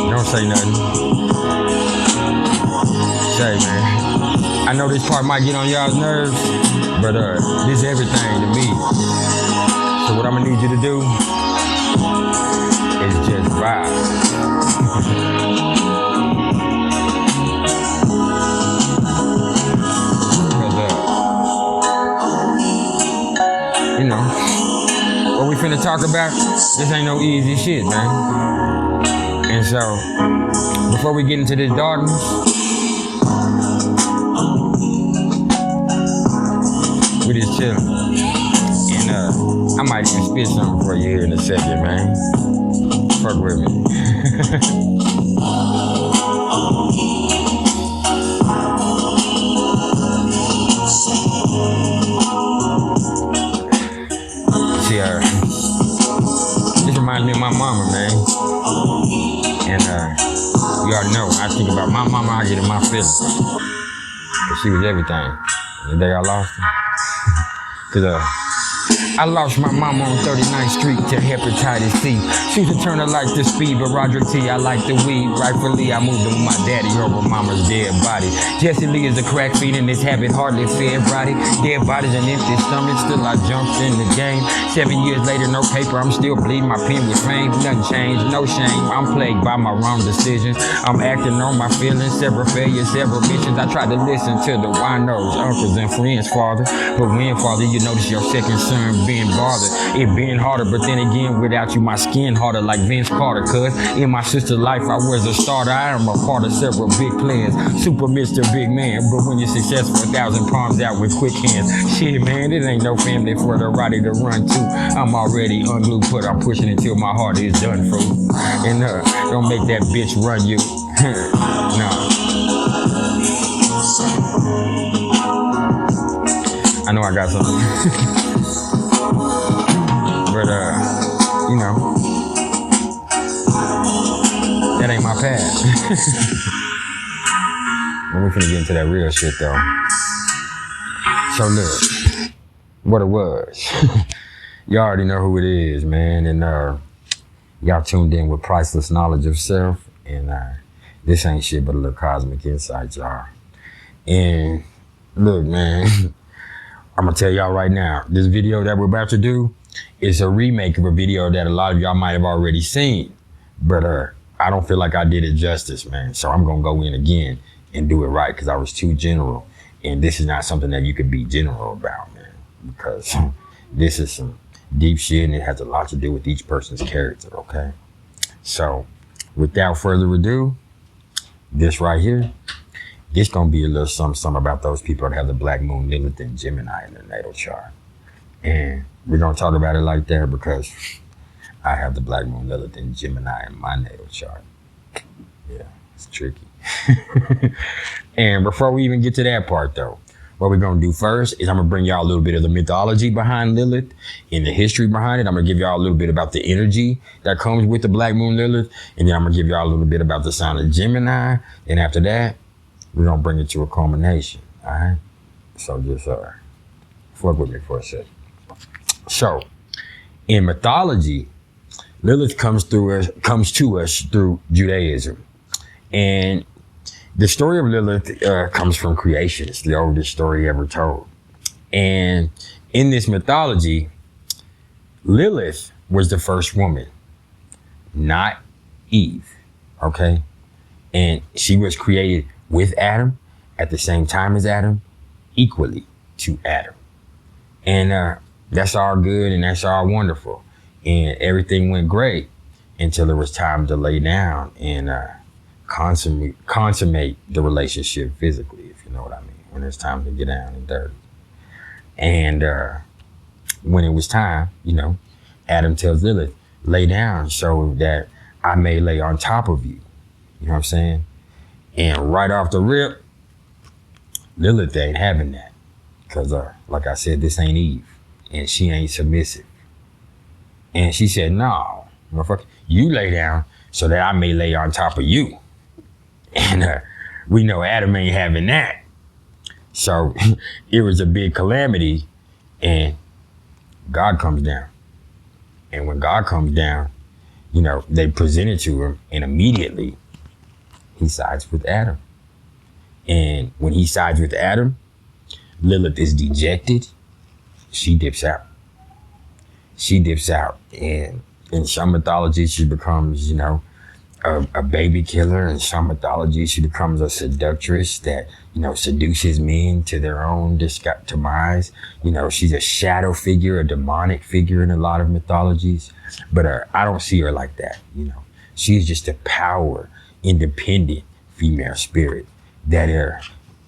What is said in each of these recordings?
Don't say nothing. Say, man. I know this part might get on y'all's nerves, but this is everything to me. So what I'm gonna need you to do is just vibe. You know, what we finna talk about, this ain't no easy shit, man. And so, before we get into this darkness, we just chillin'. And I might even spit something for you here in a second, man. Fuck with me. See, this reminds me of my mama, man. And you already know, when I think about my mama, I get in my feelings. Cause she was everything. The day I lost her. Cause I lost my mama on 39th Street to hepatitis C. She was a turner like the speed, but Roderick T, I like the weed. Rightfully, I moved in with my daddy over mama's dead body. Jesse Lee is a crack fiend and this habit hardly fed body. Dead bodies and empty stomachs, still I jumped in the game. 7 years later, no paper, I'm still bleeding my pen with fame. Nothing changed, no shame, I'm plagued by my wrong decisions. I'm acting on my feelings, several failures, several missions. I tried to listen to the winos, uncles and friends, father. But when, father, you notice your second son being bothered, it been harder, but then again, without you, my skin harder like Vince Carter, cuz in my sister's life, I was a starter. I am a part of several big plans, super Mr. Big Man, but when you're successful, 1,000 palms out with quick hands. Shit, man, it ain't no family for the Roddy to run to. I'm already unglued, but I'm pushing until my heart is done for. And don't make that bitch run you. No. I know I got something. But, you know, that ain't my path. We're finna get into that real shit, though. So, look, what it was. Y'all already know who it is, man. And y'all tuned in with Priceless Knowledge of Self. And this ain't shit but a little cosmic insight, y'all. And look, man, I'm gonna tell y'all right now, this video that we're about to do is a remake of a video that a lot of y'all might have already seen. But I don't feel like I did it justice, man. So I'm gonna go in again and do it right because I was too general. And this is not something that you could be general about, man, because this is some deep shit and it has a lot to do with each person's character, okay? So without further ado, this right here, this gonna be a little something about those people that have the black moon, Lilith, and Gemini in their natal chart. And we're gonna talk about it like that because I have the black moon, Lilith, and Gemini in my natal chart. Yeah, it's tricky. And before we even get to that part though, what we're gonna do first is I'm gonna bring y'all a little bit of the mythology behind Lilith and the history behind it. I'm gonna give y'all a little bit about the energy that comes with the black moon, Lilith, and then I'm gonna give y'all a little bit about the sign of Gemini. And after that, we're gonna bring it to a culmination, all right? So just fuck with me for a second. So, in mythology, Lilith comes to us through Judaism. And the story of Lilith comes from creation. It's the oldest story ever told. And in this mythology, Lilith was the first woman, not Eve, okay? And she was created with Adam at the same time as Adam, equally to Adam. And that's all good and that's all wonderful. And everything went great until it was time to lay down and consummate the relationship physically, if you know what I mean, when it's time to get down and dirty. And when it was time, you know, Adam tells Lilith, lay down so that I may lay on top of you. You know what I'm saying? And right off the rip, Lilith ain't having that. Because like I said, this ain't Eve. And she ain't submissive. And she said, no, motherfucker, you lay down so that I may lay on top of you. And we know Adam ain't having that. So it was a big calamity and God comes down And when God comes down, you know, they present it to him, and immediately he sides with Adam. And when he sides with Adam, Lilith is dejected. She dips out. She dips out. And in some mythology, she becomes, you know, a baby killer. In some mythology, she becomes a seductress that, you know, seduces men to their own demise. You know, she's a shadow figure, a demonic figure in a lot of mythologies. But I don't see her like that, you know. She's just a power, independent female spirit that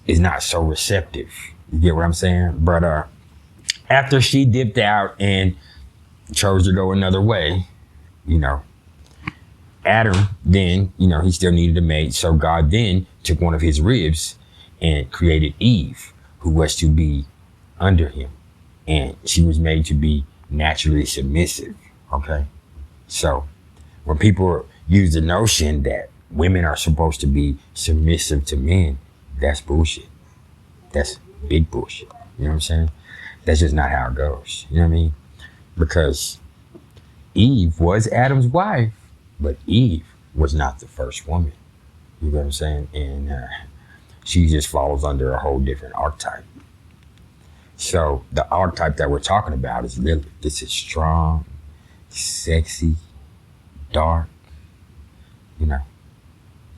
is not so receptive. You get what I'm saying? But after she dipped out and chose to go another way, you know, Adam then, you know, he still needed a mate. So God then took one of his ribs and created Eve, who was to be under him. And she was made to be naturally submissive, okay? So when people use the notion that women are supposed to be submissive to men, that's bullshit. That's big bullshit. You know what I'm saying? That's just not how it goes. You know what I mean? Because Eve was Adam's wife, but Eve was not the first woman. You know what I'm saying? And she just falls under a whole different archetype. So the archetype that we're talking about is Lilith. This is strong, sexy, dark, you know,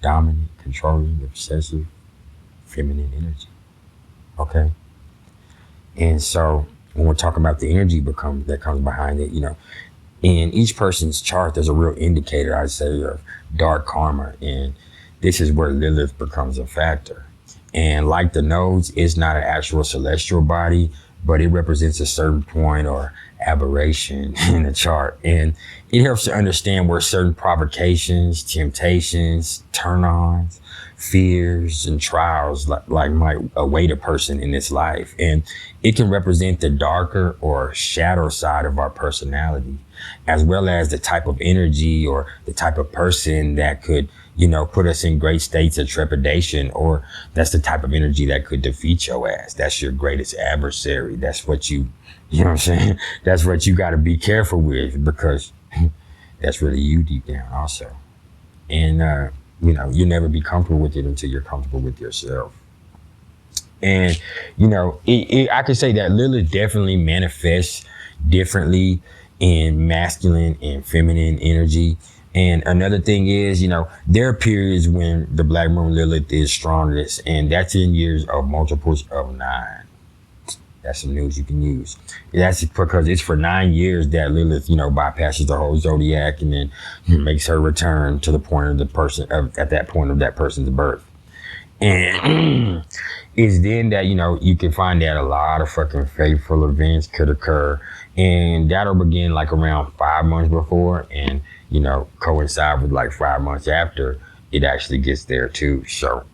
dominant, controlling, obsessive, feminine energy. Okay? And so when we're talking about the energy that comes behind it, you know, in each person's chart, there's a real indicator, I'd say, of dark karma. And this is where Lilith becomes a factor. And like the nodes, it's not an actual celestial body, but it represents a certain point or aberration in the chart. And it helps to understand where certain provocations, temptations, turn-ons, fears, and trials might await a person in this life. And it can represent the darker or shadow side of our personality, as well as the type of energy or the type of person that could, you know, put us in great states of trepidation, or that's the type of energy that could defeat your ass. That's your greatest adversary. That's what you know what I'm saying? That's what you got to be careful with, because that's really you deep down also. And, you know, you'll never be comfortable with it until you're comfortable with yourself. And, you know, I could say that Lilith definitely manifests differently in masculine and feminine energy. And another thing is, you know, there are periods when the Black Moon Lilith is strongest, and that's in years of multiples of 9. That's some news you can use. That's because it's for 9 years that Lilith, you know, bypasses the whole zodiac and then makes her return to the point of the person at that point of that person's birth. And it's then that, you know, you can find that a lot of fucking fateful events could occur, and that'll begin like around 5 months before and, you know, coincide with like 5 months after it actually gets there too. So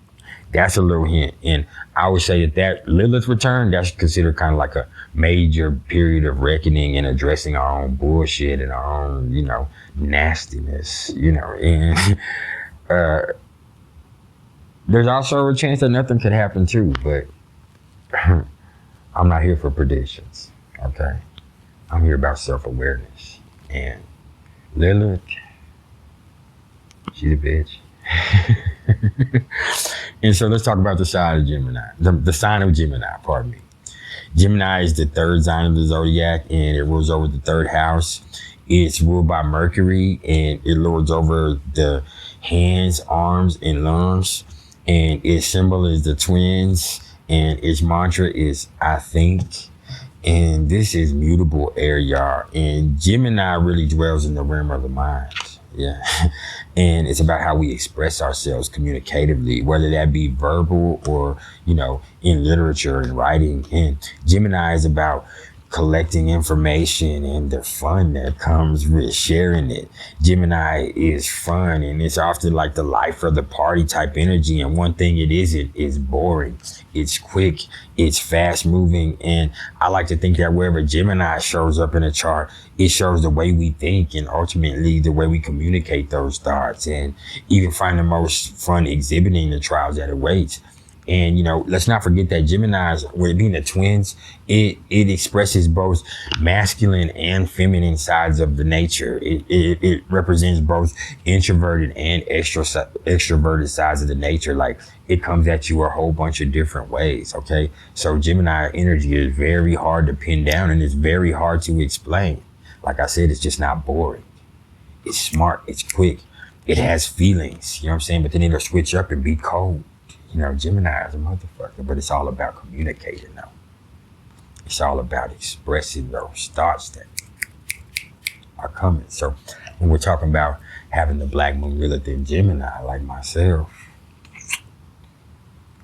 that's a little hint. And I would say that Lilith return, that's considered kind of like a major period of reckoning and addressing our own bullshit and our own, you know, nastiness, you know. And there's also a chance that nothing could happen too, but I'm not here for predictions, okay? I'm here about self-awareness. And Lilith, she's a bitch. And so let's talk about the sign of Gemini. The sign of Gemini, pardon me. Gemini is the third sign of the zodiac, and it rules over the third house. It's ruled by Mercury, and it lords over the hands, arms, and lungs. And its symbol is the twins, and its mantra is I think. And this is mutable air, y'all. And Gemini really dwells in the realm of the mind. Yeah. And it's about how we express ourselves communicatively, whether that be verbal or, you know, in literature and writing. And Gemini is about collecting information and the fun that comes with sharing it. Gemini is fun, and it's often like the life of the party type energy. And one thing it is boring. It's quick, it's fast moving. And I like to think that wherever Gemini shows up in a chart, it shows the way we think and ultimately the way we communicate those thoughts, and even find the most fun exhibiting the trials that awaits. And, let's not forget that Geminis, with being the twins, it expresses both masculine and feminine sides of the nature. It represents both introverted and extroverted sides of the nature. Like, it comes at you a whole bunch of different ways, okay? So Gemini energy is very hard to pin down, and it's very hard to explain. Like I said, it's just not boring. It's smart, it's quick, it has feelings, you know what I'm saying? But then it'll switch up and be cold. Gemini is a motherfucker, but it's all about communicating though. It's all about expressing those thoughts that are coming. So when we're talking about having the black moon Lilith in Gemini, like myself,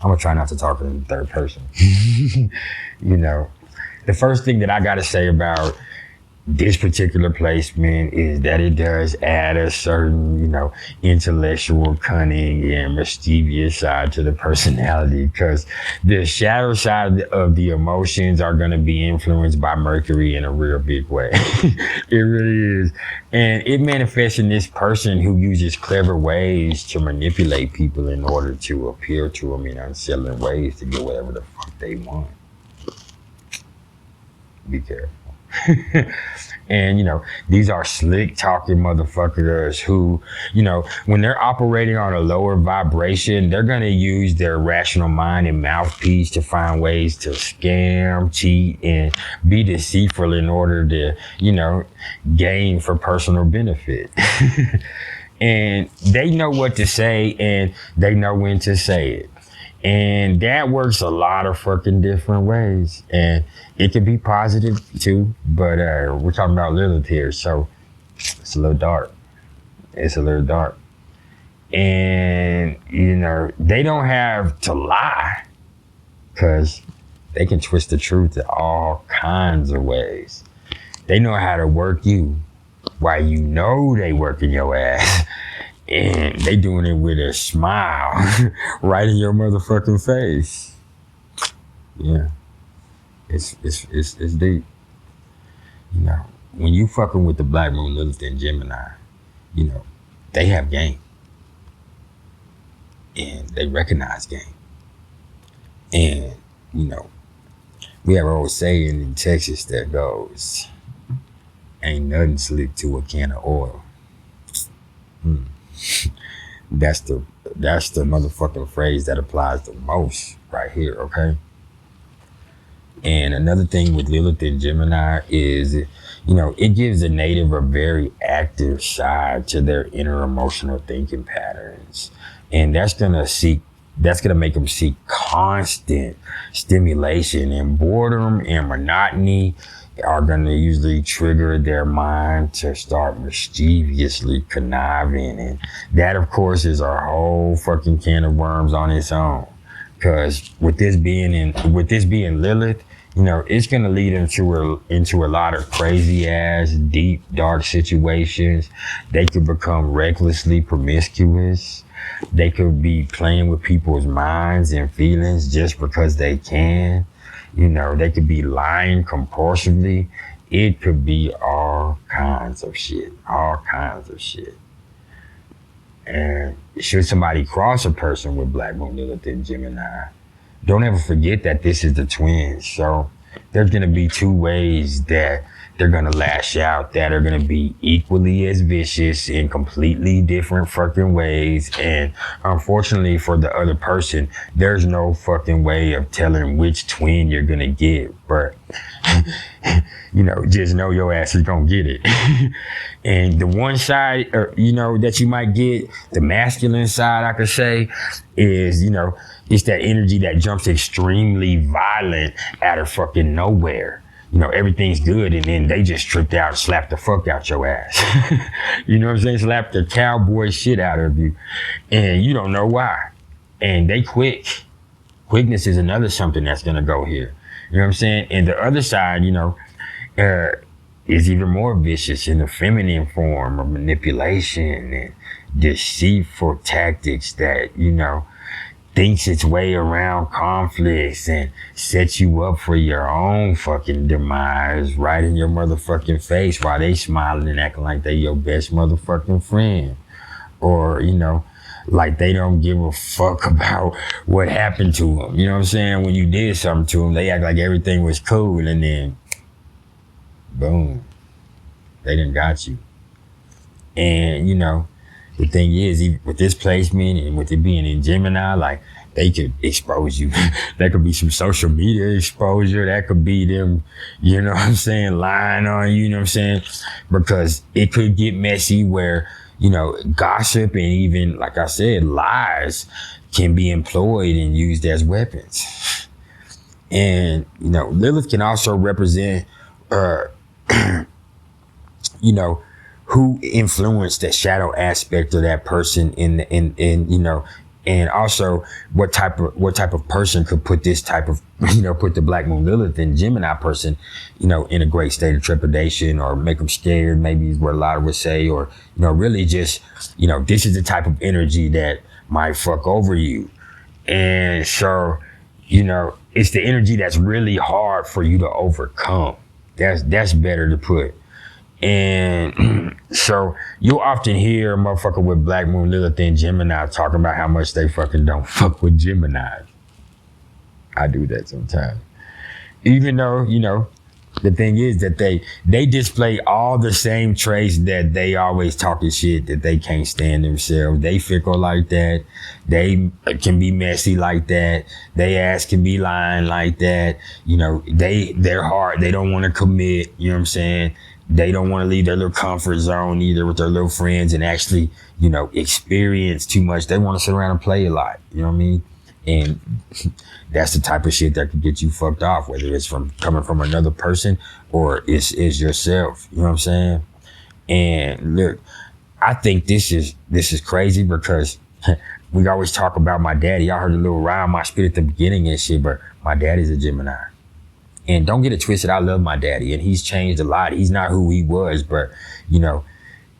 I'm gonna try not to talk in the third person. The first thing that I gotta say about this particular placement is that it does add a certain, intellectual cunning and mischievous side to the personality, because the shadow side of the emotions are going to be influenced by Mercury in a real big way. It really is. And it manifests in this person who uses clever ways to manipulate people in order to appeal to them in unsettling ways to get whatever the fuck they want. Be careful. And, these are slick talking motherfuckers who, when they're operating on a lower vibration, they're going to use their rational mind and mouthpiece to find ways to scam, cheat, and be deceitful in order to, gain for personal benefit. And they know what to say, and they know when to say it. And that works a lot of fucking different ways. And it can be positive too, but we're talking about Lilith here, so it's a little dark. It's a little dark. And, they don't have to lie, because they can twist the truth in all kinds of ways. They know how to work you while they working your ass. And they doing it with a smile right in your motherfucking face. Yeah, it's deep. When you fucking with the black moon Lilith and Gemini, they have game. And they recognize game. And, we have an old saying in Texas that goes, ain't nothing slick to a can of oil. That's the motherfucking phrase that applies the most right here, okay? And another thing with Lilith and Gemini is, it gives the native a very active side to their inner emotional thinking patterns. And that's gonna make them seek constant stimulation, and boredom and monotony are going to usually trigger their mind to start mischievously conniving. And that, of course, is a whole fucking can of worms on its own. Because with this being Lilith, it's going to lead into a lot of crazy ass, deep, dark situations. They could become recklessly promiscuous. They could be playing with people's minds and feelings just because they can. They could be lying compulsively. It could be all kinds of shit. And should somebody cross a person with black moon Lilith and Gemini, don't ever forget that this is the twins. So there's going to be two ways that they're going to lash out that are going to be equally as vicious in completely different fucking ways. And unfortunately for the other person, there's no fucking way of telling which twin you're going to get. But, just know your ass is going to get it. And the one side, that you might get, the masculine side, I could say, is, it's that energy that jumps extremely violent out of fucking nowhere. Everything's good, and then they just tripped out and slapped the fuck out your ass. You know what I'm saying? Slap the cowboy shit out of you, and you don't know why. And they quick. Quickness is another something that's gonna go here. You know what I'm saying? And the other side, is even more vicious in the feminine form of manipulation and deceitful tactics that, thinks its way around conflicts and sets you up for your own fucking demise right in your motherfucking face while they smiling and acting like they your best motherfucking friend. Or, like they don't give a fuck about what happened to them. You know what I'm saying? When you did something to them, they act like everything was cool, and then boom, they done got you. And you know, the thing is, even with this placement and with it being in Gemini, like they could expose you. That could be some social media exposure. That could be them, you know what I'm saying, lying on you, you know what I'm saying? Because it could get messy where, you know, gossip and even, like I said, lies can be employed and used as weapons. And, you know, Lilith can also represent, you know, who influenced the shadow aspect of that person in you know, and also what type of person could put this type of, you know, put the Black Moon Lilith and Gemini person, you know, in a great state of trepidation or make them scared, maybe is what a lot would say, or, you know, really just, you know, this is the type of energy that might fuck over you. And so, you know, it's the energy that's really hard for you to overcome. That's better to put. And so you'll often hear a motherfucker with Black Moon Lilith and Gemini talking about how much they fucking don't fuck with Gemini. I do that sometimes. Even though, you know, the thing is that they display all the same traits that they always talking shit, that they can't stand themselves. They fickle like that. They can be messy like that. They ass can be lying like that. You know, they're hard. They don't want to commit. You know what I'm saying? They don't want to leave their little comfort zone either with their little friends and actually, you know, experience too much. They want to sit around and play a lot. You know what I mean? And that's the type of shit that could get you fucked off, whether it's from coming from another person or it's yourself. You know what I'm saying? And look, I think this is crazy because we always talk about my daddy. Y'all heard a little rhyme I spit at the beginning and shit, but my daddy's a Gemini. And don't get it twisted, I love my daddy and he's changed a lot. He's not who he was, but you know,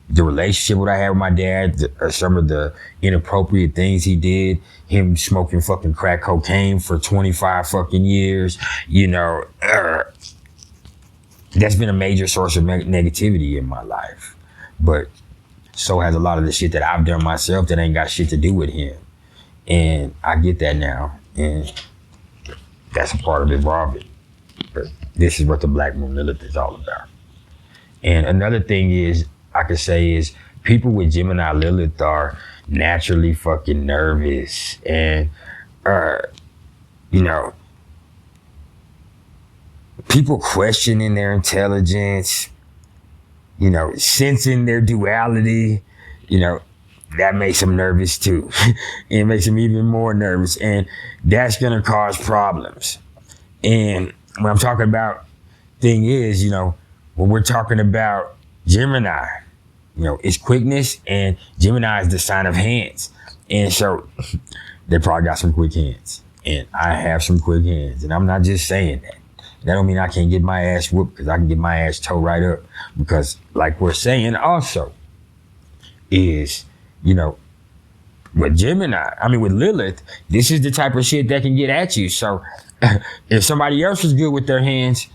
the relationship what I had with my dad, some of the inappropriate things he did, him smoking fucking crack cocaine for 25 fucking years, you know, that's been a major source of negativity in my life. But so has a lot of the shit that I've done myself that ain't got shit to do with him. And I get that now. And that's a part of it. But this is what the Black Moon Lilith is all about. And another thing is, I could say is people with Gemini Lilith are naturally fucking nervous and, you know, people questioning their intelligence, you know, sensing their duality, you know, that makes them nervous too. It makes them even more nervous. And that's going to cause problems. And what I'm talking about thing is, you know, when we're talking about Gemini, you know, it's quickness, and Gemini is the sign of hands. And so they probably got some quick hands. And I have some quick hands. And I'm not just saying that. That don't mean I can't get my ass whooped, because I can get my ass towed right up. Because like we're saying also is, you know, with with Lilith, this is the type of shit that can get at you. So if somebody else is good with their hands,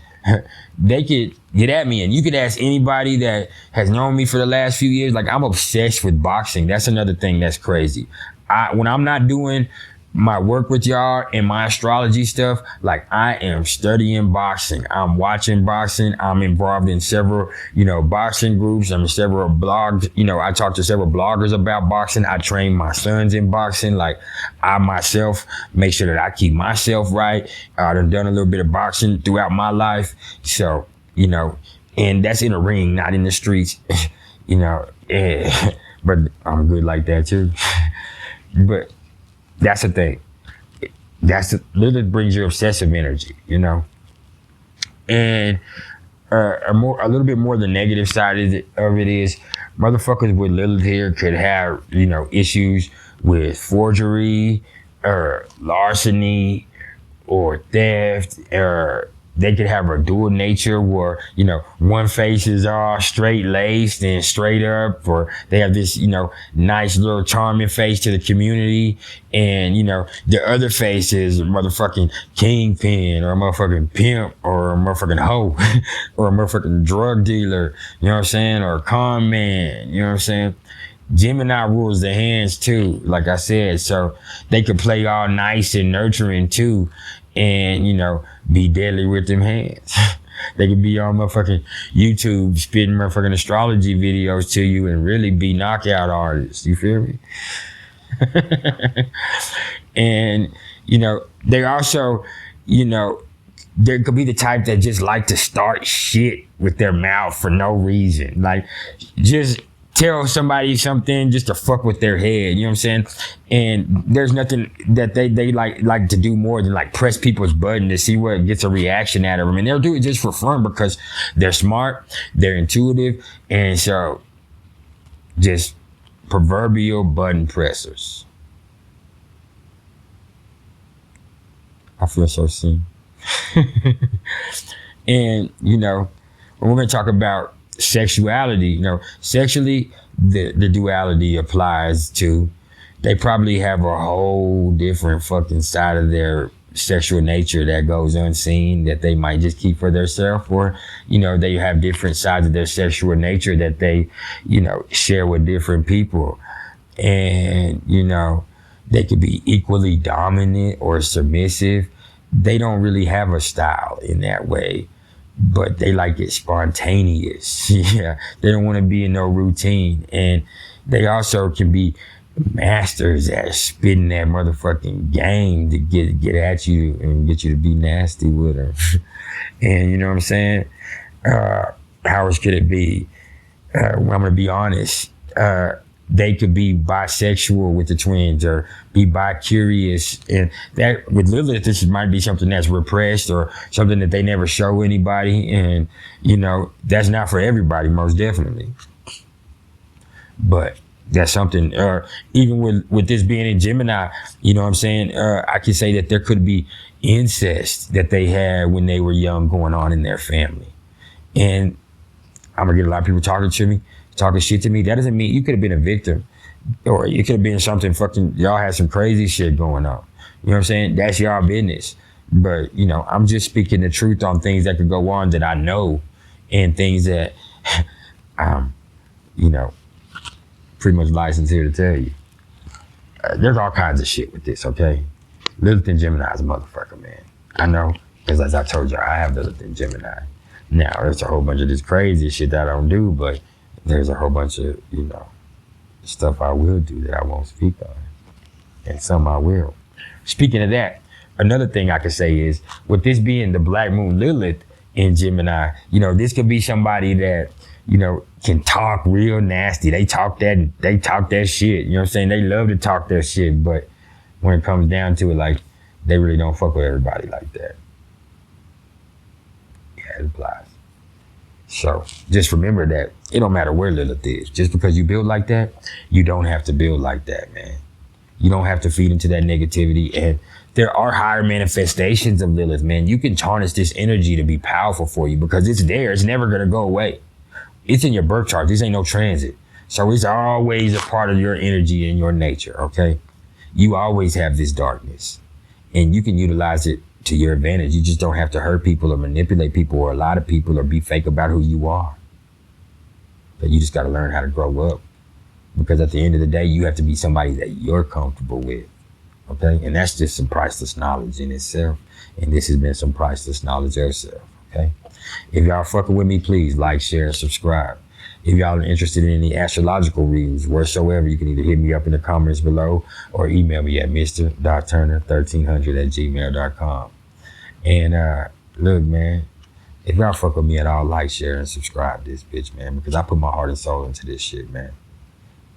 they could get at me. And you could ask anybody that has known me for the last few years. Like, I'm obsessed with boxing. That's another thing that's crazy. When I'm not doing my work with y'all and my astrology stuff, like, I am studying boxing. I'm watching boxing. I'm involved in several, you know, boxing groups. I'm in several blogs. You know, I talk to several bloggers about boxing. I train my sons in boxing. Like, I myself make sure that I keep myself right. I've done a little bit of boxing throughout my life. So, you know, and that's in a ring, not in the streets, you know, but I'm good like that too. But that's the thing. Lilith brings your obsessive energy, you know. And a little bit more the negative side of it is motherfuckers with Lilith here could have, you know, issues with forgery or larceny or theft, or they could have a dual nature where, you know, one face is all straight laced and straight up, or they have this, you know, nice little charming face to the community, and, you know, the other face is a motherfucking kingpin or a motherfucking pimp or a motherfucking hoe or a motherfucking drug dealer, you know what I'm saying, or a con man, you know what I'm saying. Gemini rules the hands too, like I said, so they could play all nice and nurturing too, and, you know, be deadly with them hands. They could be on motherfucking YouTube spitting motherfucking astrology videos to you and really be knockout artists. You feel me? And, you know, they also, you know, they could be the type that just like to start shit with their mouth for no reason. Like, just tell somebody something just to fuck with their head, you know what I'm saying? And there's nothing that they like to do more than like press people's button to see what gets a reaction out of them. And they'll do it just for fun because they're smart, they're intuitive, and so just proverbial button pressers. I feel so seen. And, you know, we're going to talk about sexuality. You know, sexually, the duality applies to, they probably have a whole different fucking side of their sexual nature that goes unseen that they might just keep for themselves, or, you know, they have different sides of their sexual nature that they, you know, share with different people. And, you know, they could be equally dominant or submissive. They don't really have a style in that way, but they like it spontaneous. Yeah, they don't want to be in no routine. And they also can be masters at spitting that motherfucking game to get at you and get you to be nasty with them. And you know what I'm saying? How else could it be? I'm gonna be honest. They could be bisexual with the twins, or be bi-curious. And that, with Lilith, this might be something that's repressed or something that they never show anybody. And, you know, that's not for everybody, most definitely. But that's something, even with this being in Gemini, you know what I'm saying? I can say that there could be incest that they had when they were young going on in their family. And I'm gonna get a lot of people talking shit to me. That doesn't mean you could have been a victim, or you could have been something fucking, y'all had some crazy shit going on. You know what I'm saying? That's y'all business. But, you know, I'm just speaking the truth on things that could go on that I know, and things that you know, pretty much licensed here to tell you. There's all kinds of shit with this, okay? Lilith and Gemini is a motherfucker, man. I know, because as I told y'all, I have Lilith and Gemini. Now, there's a whole bunch of this crazy shit that I don't do, but there's a whole bunch of, you know, stuff I will do that I won't speak on. And some I will. Speaking of that, another thing I could say is, with this being the Black Moon Lilith in Gemini, you know, this could be somebody that, you know, can talk real nasty. They talk that shit. You know what I'm saying? They love to talk that shit, but when it comes down to it, like, they really don't fuck with everybody like that. Yeah, it applies. So just remember that it don't matter where Lilith is. Just because you build like that, you don't have to build like that, man. You don't have to feed into that negativity. And there are higher manifestations of Lilith, man. You can harness this energy to be powerful for you because it's there. It's never going to go away. It's in your birth chart. This ain't no transit. So it's always a part of your energy and your nature, okay? You always have this darkness, and you can utilize it to your advantage. You just don't have to hurt people or manipulate people or a lot of people or be fake about who you are. But you just got to learn how to grow up, because at the end of the day, you have to be somebody that you're comfortable with. Okay. And that's just some priceless knowledge in itself. And this has been some priceless knowledge yourself. Okay. If y'all fucking with me, please like, share, and subscribe. If y'all are interested in any astrological readings whatsoever, you can either hit me up in the comments below or email me at mr.turner1300@gmail.com. And look, man, if y'all fuck with me at all, like, share, and subscribe this bitch, man, because I put my heart and soul into this shit, man.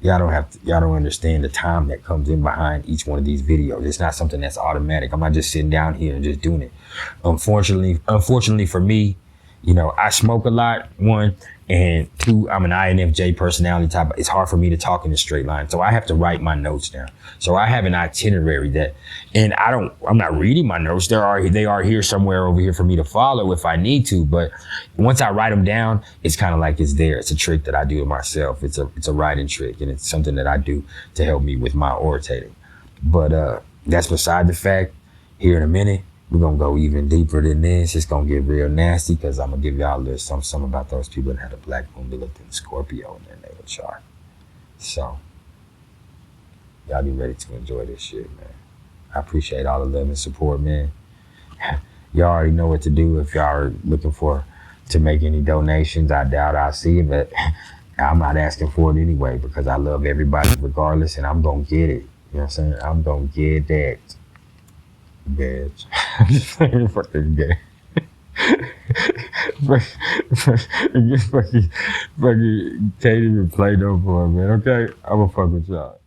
Y'all don't understand the time that comes in behind each one of these videos. It's not something that's automatic. I'm not just sitting down here and just doing it. Unfortunately for me, you know, I smoke a lot, one, and two, I'm an INFJ personality type. It's hard for me to talk in a straight line. So I have to write my notes down. So I have an itinerary that, and I'm not reading my notes. They are here somewhere over here for me to follow if I need to. But once I write them down, it's kind of like it's there. It's a trick that I do to myself. It's a writing trick, and it's something that I do to help me with my orating. But that's beside the fact. Here in a minute, we're going to go even deeper than this. It's going to get real nasty, because I'm going to give y'all a little something about those people that had a Black Moon, Lilith, and Scorpio in their natal chart. So, y'all be ready to enjoy this shit, man. I appreciate all the love and support, man. Y'all already know what to do if y'all are looking to make any donations. I doubt I'll see it, but I'm not asking for it anyway because I love everybody regardless, and I'm gonna get it. You know what I'm saying? I'm gonna get that, bitch. I'm just playing fucking gay. fucking can't even play no more, man. Okay, I'm gonna fuck with y'all.